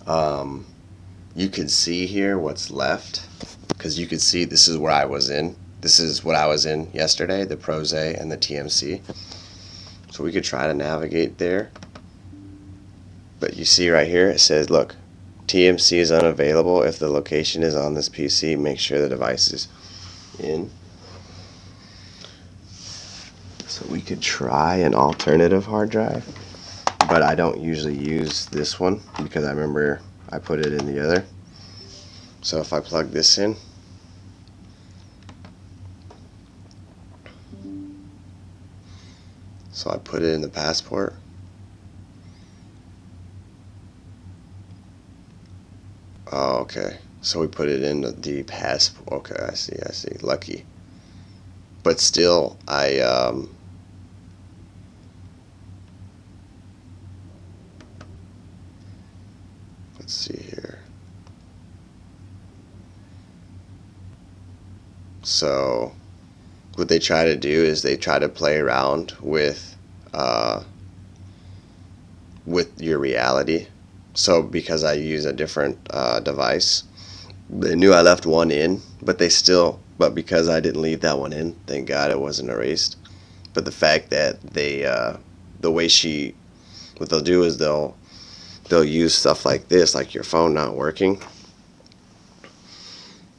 You can see here what's left, because you can see this is where I was in. This is what I was in yesterday, the Prose and the TMC. So we could try to navigate there. But you see right here, it says, look, TMC is unavailable. If the location is on this PC, make sure the device is in. So we could try an alternative hard drive, but I don't usually use this one because I remember I put it in the other. So if I plug this in, so I put it in the passport. Oh, okay. So we put it in the passport. Okay, I see. Lucky. But still, let's see here. So what they try to do is they try to play around with your reality. So because I use a different device, they knew I left one in, but because I didn't leave that one in, thank God it wasn't erased. But the fact that what they'll do is they'll use stuff like this, like your phone not working,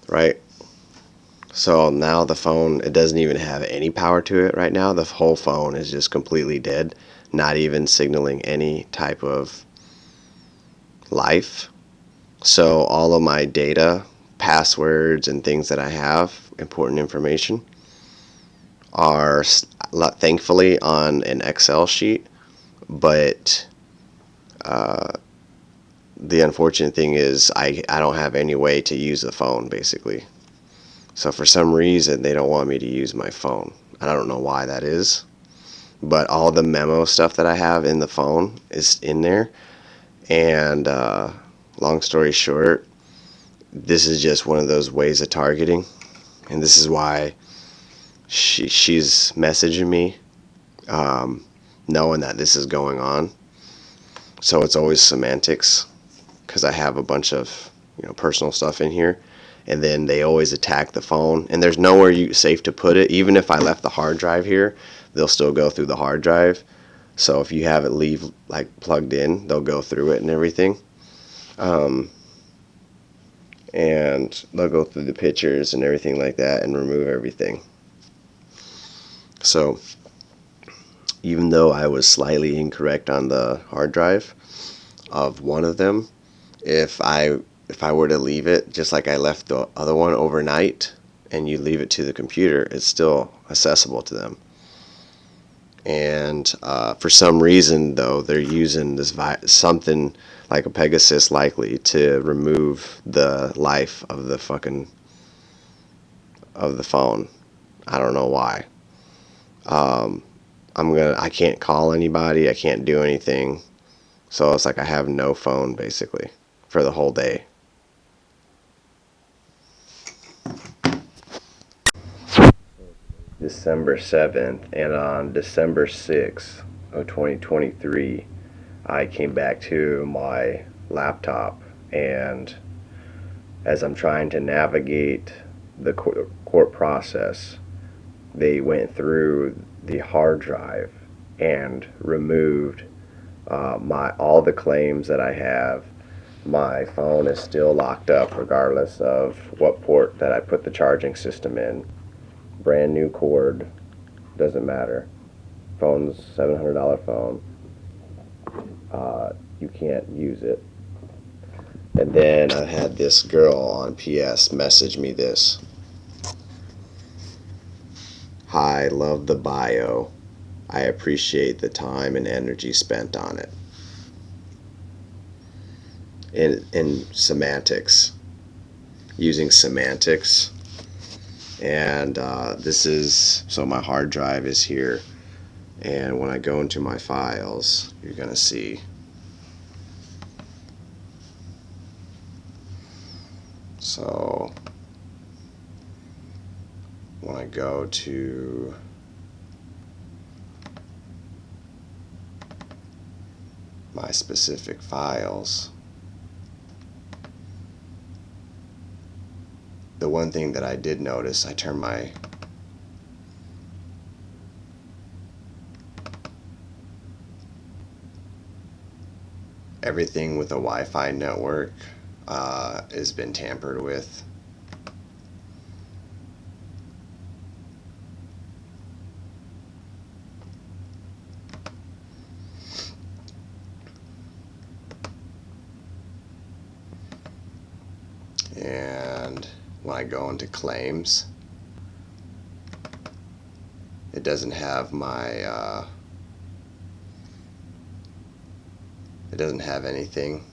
right? So now the phone, it doesn't even have any power to it right now. The whole phone is just completely dead, not even signaling any type of life. So all of my data, passwords, and things that I have, important information, are thankfully on an Excel sheet. But the unfortunate thing is I don't have any way to use the phone, basically. So for some reason, they don't want me to use my phone. I don't know why that is. But all the memo stuff that I have in the phone is in there. And long story short, this is just one of those ways of targeting. And this is why she's messaging me, knowing that this is going on. So it's always Semantics, because I have a bunch of personal stuff in here. And then they always attack the phone, and there's nowhere safe to put it. Even if I left the hard drive here, they'll still go through the hard drive. So if you have it plugged in, they'll go through it and everything. And they'll go through the pictures and everything like that and remove everything. So even though I was slightly incorrect on the hard drive of one of them, if I were to leave it just like I left the other one overnight, and you leave it to the computer, it's still accessible to them. And for some reason, though, they're using this something like a Pegasus, likely, to remove the life of the phone. I don't know why. I can't call anybody. I can't do anything. So it's like I have no phone basically for the whole day. December 7th, and on December 6th of 2023, I came back to my laptop, and as I'm trying to navigate the court process, they went through the hard drive and removed all the claims that I have. My phone is still locked up regardless of what port that I put the charging system in. Brand new cord, doesn't matter. Phone's $700 phone. You can't use it. And then I had this girl on PS message me this. Hi, love the bio. I appreciate the time and energy spent on it. In Semantics, using Semantics. And so my hard drive is here. And when I go into my files, you're going to see. So when I go to my specific files, the one thing that I did notice, I turned my everything with a Wi-Fi network has been tampered with. And when I go into claims, it doesn't have my it doesn't have anything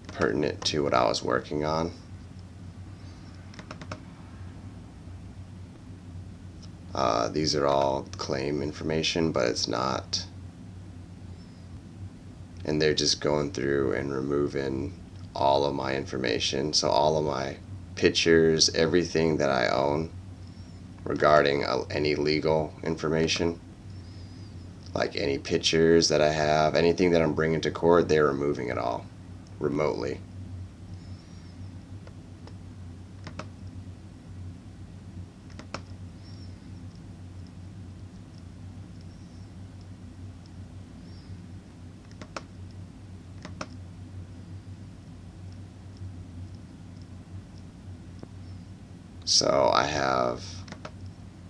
pertinent to what I was working on. These are all claim information, but it's not. And they're just going through and removing all of my information. So all of my pictures, everything that I own regarding any legal information, like any pictures that I have, anything that I'm bringing to court, they're removing it all remotely.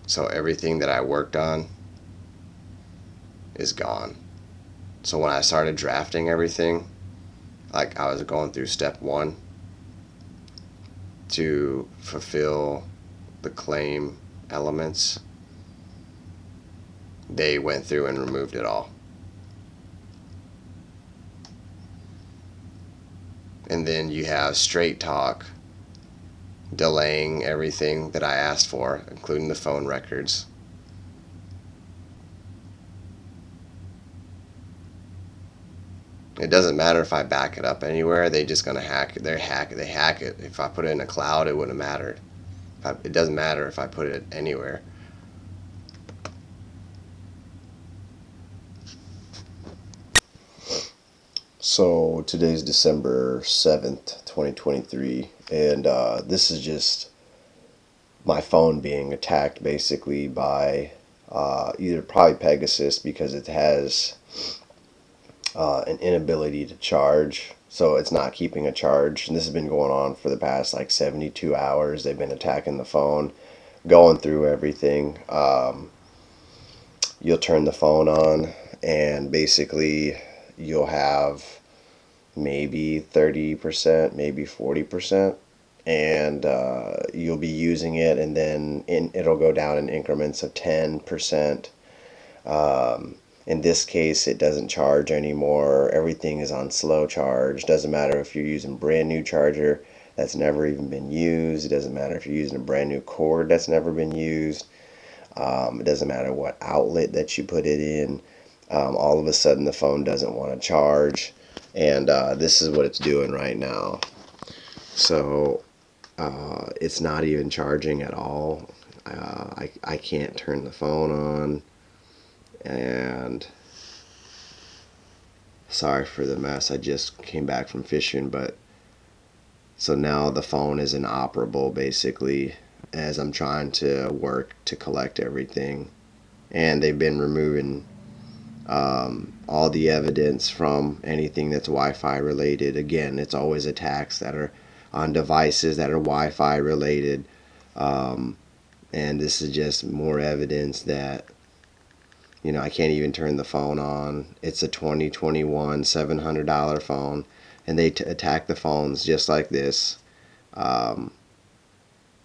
So everything that I worked on is gone. So when I started drafting everything, like I was going through step 1 to fulfill the claim elements, they went through and removed it all. And then you have straight talk delaying everything that I asked for, including the phone records. It doesn't matter if I back it up anywhere, they just gonna hack it. They hack it. If I put it in a cloud, it wouldn't matter. It doesn't matter if I put it anywhere. So today's December 7th, 2023, and this is just my phone being attacked basically by either probably Pegasus, because it has an inability to charge, so it's not keeping a charge. And this has been going on for the past like 72 hours. They've been attacking the phone, going through everything. You'll turn the phone on, and basically you'll have maybe 30%, maybe 40%, and you'll be using it, and then it'll go down in increments of 10%. In this case, it doesn't charge anymore. Everything is on slow charge. Doesn't matter if you're using a brand new charger that's never even been used. It doesn't matter if you're using a brand new cord that's never been used. It doesn't matter what outlet that you put it in. All of a sudden, the phone doesn't want to charge. And this is what it's doing right now. So it's not even charging at all. I can't turn the phone on. And sorry for the mess. I just came back from fishing, but so now the phone is inoperable basically as I'm trying to work to collect everything. And they've been removing all the evidence from anything that's Wi-Fi related. Again, it's always attacks that are on devices that are Wi-Fi related. And this is just more evidence that, you know, I can't even turn the phone on. It's a 2021 $700 phone, and they attack the phones just like this. And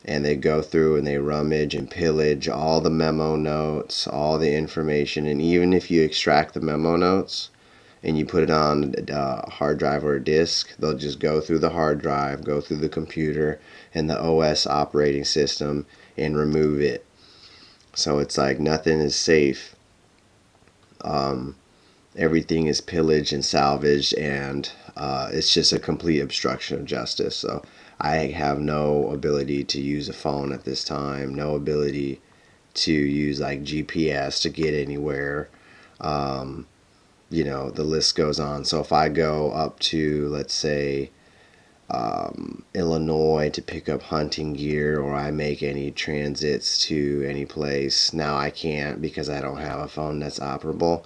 they go through and they rummage and pillage all the memo notes, all the information. And even if you extract the memo notes and you put it on a hard drive or a disk, they'll just go through the hard drive, go through the computer and the OS operating system and remove it. So it's like nothing is safe. Everything is pillaged and salvaged, and it's just a complete obstruction of justice. So I have no ability to use a phone at this time, no ability to use like GPS to get anywhere. You know, the list goes on. So if I go up to, let's say, Illinois to pick up hunting gear, or I make any transits to any place. Now I can't because I don't have a phone that's operable.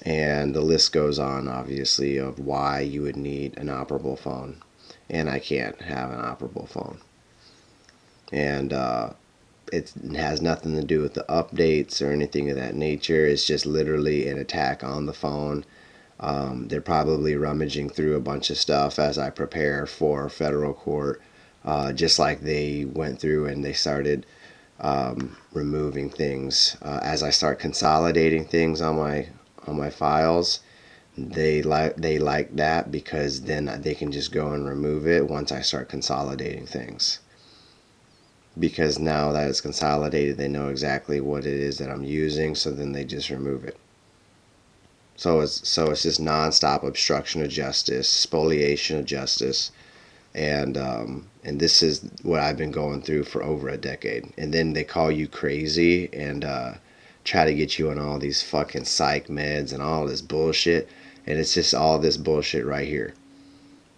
And the list goes on, obviously, of why you would need an operable phone. And I can't have an operable phone. And it has nothing to do with the updates or anything of that nature. It's just literally an attack on the phone. They're probably rummaging through a bunch of stuff as I prepare for federal court, just like they went through and they started removing things. As I start consolidating things on my files, they like that because then they can just go and remove it once I start consolidating things. Because now that it's consolidated, they know exactly what it is that I'm using, so then they just remove it. So it's just nonstop obstruction of justice, spoliation of justice, and this is what I've been going through for over a decade. And then they call you crazy and try to get you on all these fucking psych meds and all this bullshit, and it's just all this bullshit right here.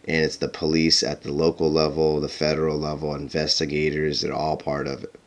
And it's the police at the local level, the federal level, investigators, they're all part of it.